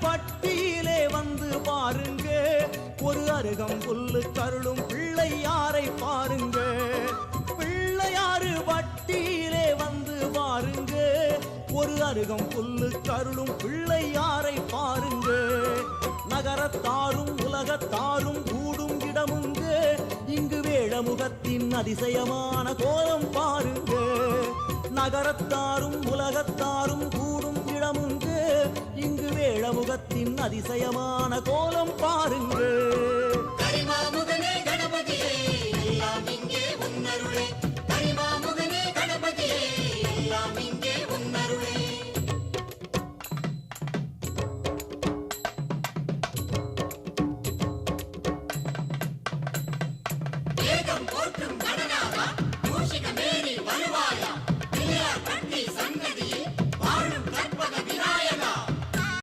பட்டியிலே வந்து பாருங்க, ஒரு அருகம் புல்லு கருளும் பிள்ளையாரை பாருங்க. பிள்ளையாறு பட்டியிலே வந்து பாருங்க, ஒரு அருகம் புல்லு கருளும் பிள்ளையாரை பாருங்க. நகரத்தாரும் உலகத்தாரும் கூடும் இடமுங்க, இங்கு வேழமுகத்தின் அதிசயமான கோலம் பாருங்க. நகரத்தாரும் உலகத்தாரும் கூடும் இடமுங்க, இங்கு வேழமுகத்தின் அதிசயமான கோலம் பாருங்க.